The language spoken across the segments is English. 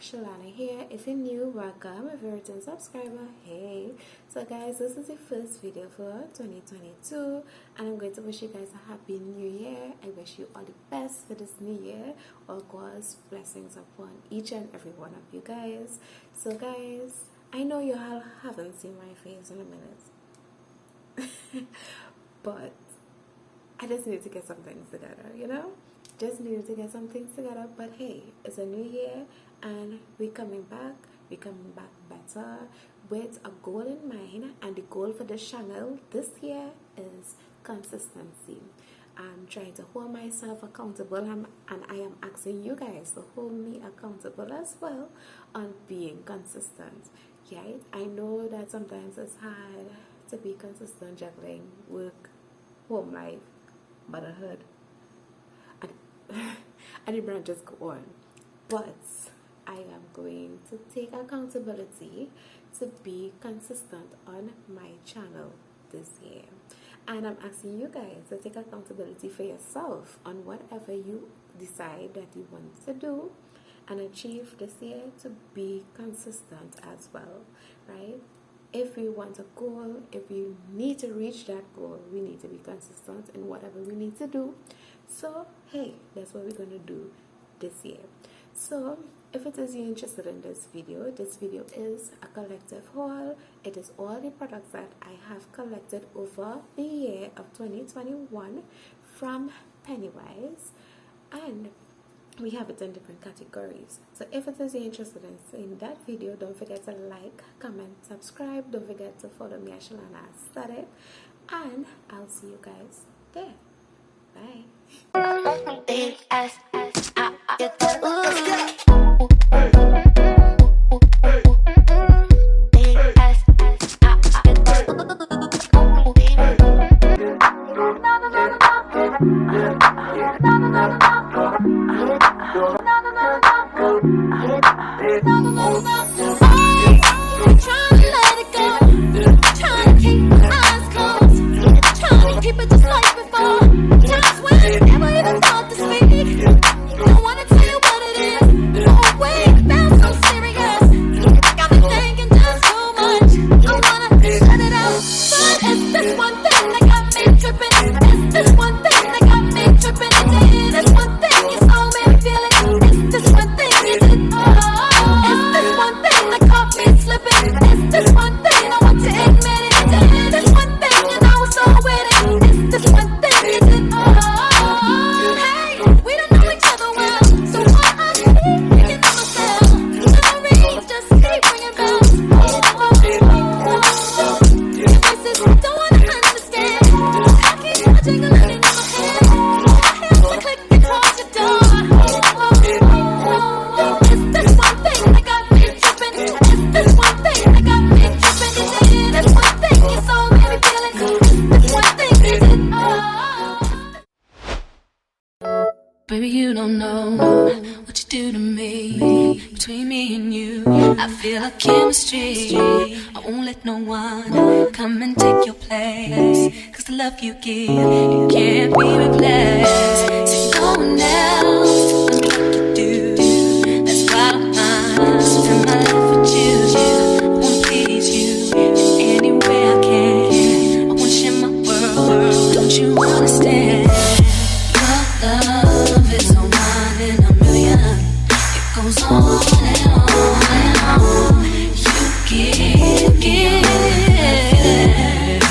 Shalana here. If you're new, welcome. If you're a return subscriber, hey. So guys, this is the first video for 2022 and I'm going to wish you guys a happy new year. I wish you all the best for this new year. Of course, blessings upon each and every one of you guys. So guys, I know you all haven't seen my face in a minute. But I just need to get some things together, you know? Just needed to get some things together. But hey, it's a new year and we're coming back better with a goal in mind. And the goal for this channel this year is consistency. I'm trying to hold myself accountable and I am asking you guys to hold me accountable as well on being consistent. Right? I know that sometimes it's hard to be consistent juggling work, home life, motherhood, and the branches go on. But I am going to take accountability to be consistent on my channel this year. And I'm asking you guys to take accountability for yourself on whatever you decide that you want to do and achieve this year, to be consistent as well, right? If we want a goal, if we need to reach that goal, we need to be consistent in whatever we need to do. So hey, that's what we're going to do this year. So if it is you're interested in this video is a collective haul. It is all the products that I have collected over the year of 2021 from Pennywise, and we have it in different categories. So if it is you're interested in seeing that video, don't forget to like, comment, subscribe. Don't forget to follow me at Shalana Aesthetic, and I'll see you guys there. Bye. Baby, you don't know what you do to me. Between me and you, I feel a chemistry. I won't let no one come and take your place, 'cause the love you give, it can't be replaced. See no one else does me like you do. That's why I spend my life with you. I wanna please you any way I can. I wanna share my world, don't you understand? Your love is a one in a million. It goes on and on and on. You give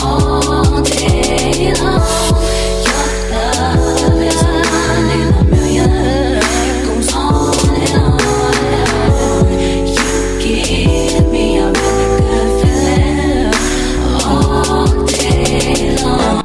all day long. Your love is a one in a million. It goes on and on and on. You give me a really good feeling all day long.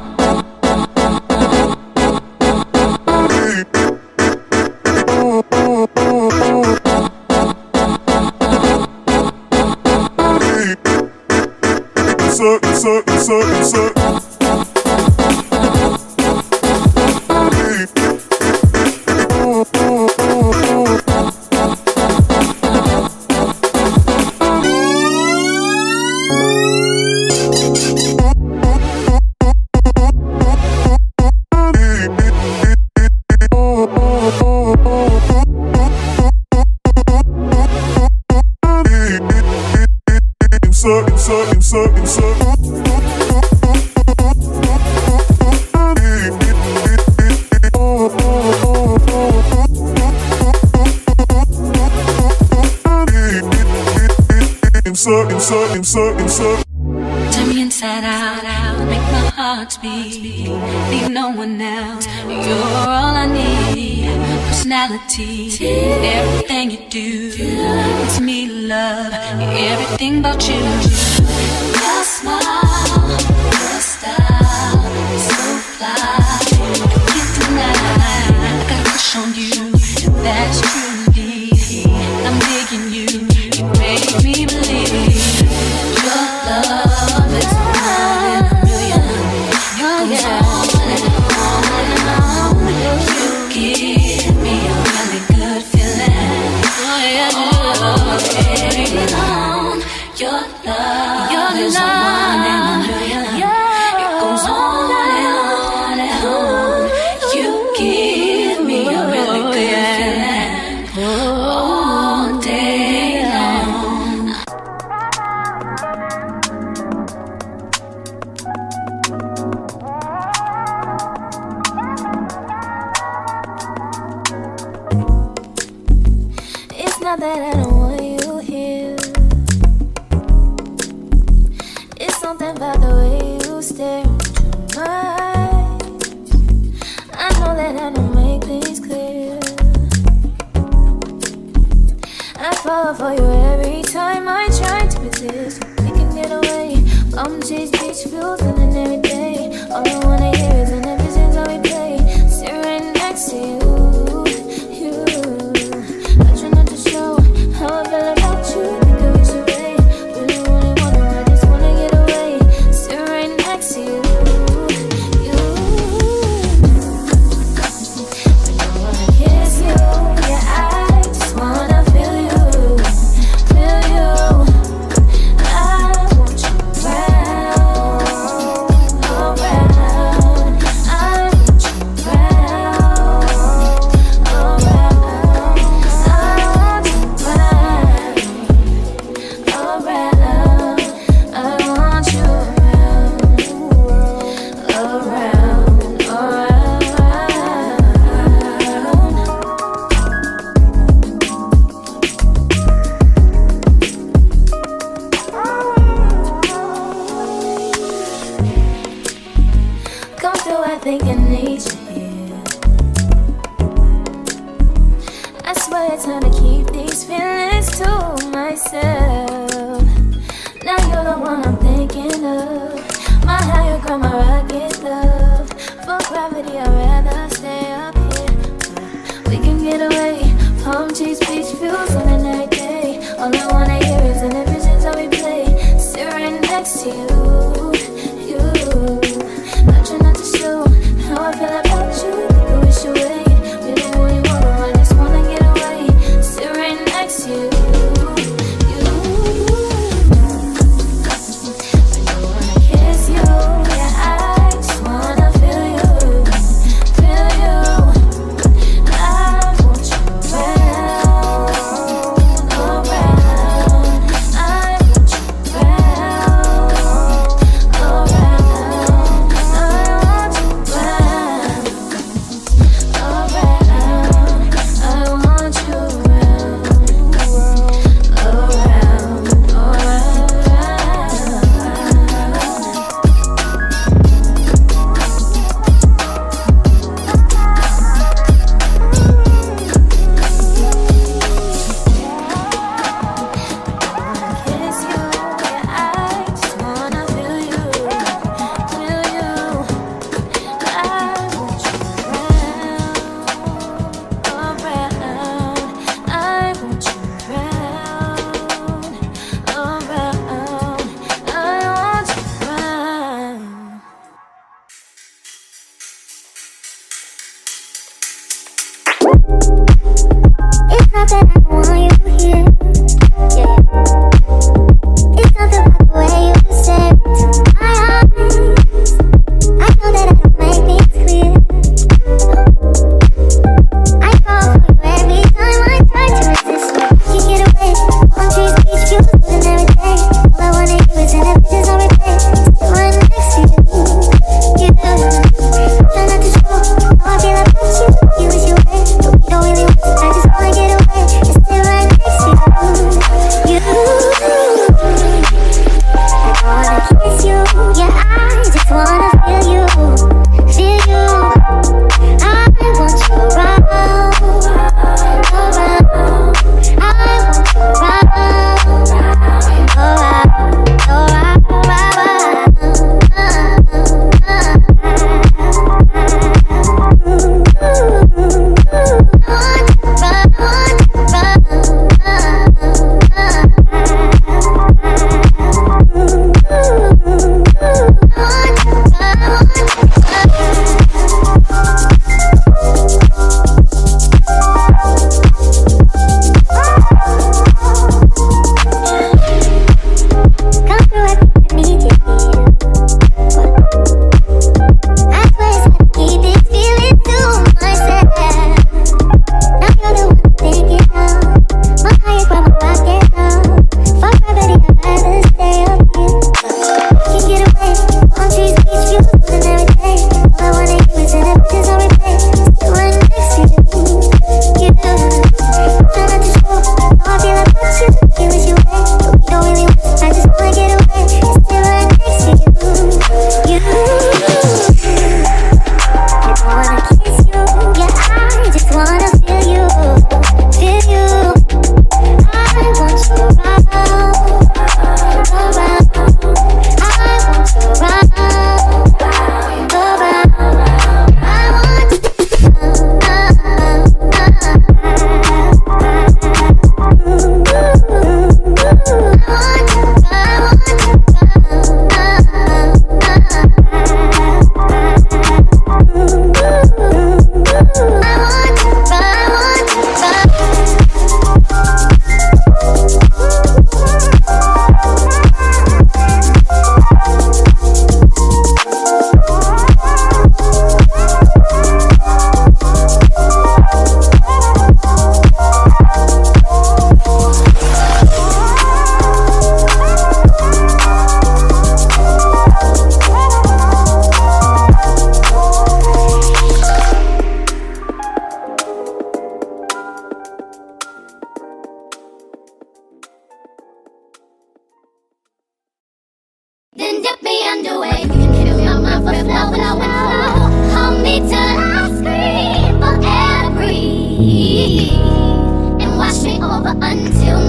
Turn me inside out, make my heart speak. Leave no one else. You're all I need. Personality, everything you do. It's me, love, everything about you. Your smile, your style, so fly. I can't deny. I got a crush on you, and that's true indeed. I'm digging you. You make me believe. Your love is one in a million. It goes on and on and on. You give me a really good feeling. All day long. Your love is one in a million. It goes on and on. You give me a really good feeling. All day long. It's not that I don't want you here. It's something about the way you stare into my eyes. I know that I don't make things clear. I fall for you every time I try to resist. We can get away from chase beach views and every day. All I wanna hear is an episode that we play. Sit right next to you. I try not to show how I feel about you. Think I wish away. Really wanna, I just wanna get away. Sit right next to you. I don't wanna kiss you. Yeah, I just wanna feel you. I want you around, around. I want you around, around. I want you around, around. I want you around, come through, I think I need you here. I swear it's time to keep these feelings to myself. Now you're the one I'm thinking of. My higher ground, my rocket love. For gravity, I'd rather stay up here. We can get away from cheese beach views on a night day. All I wanna hear is an visions that we play. Sit right next to you. I try not to show how I feel about you. Think I wish away. Really wanna, I just wanna get away. Sit right next to you. I don't wanna kiss you. Yeah, I just wanna feel you. I want you But until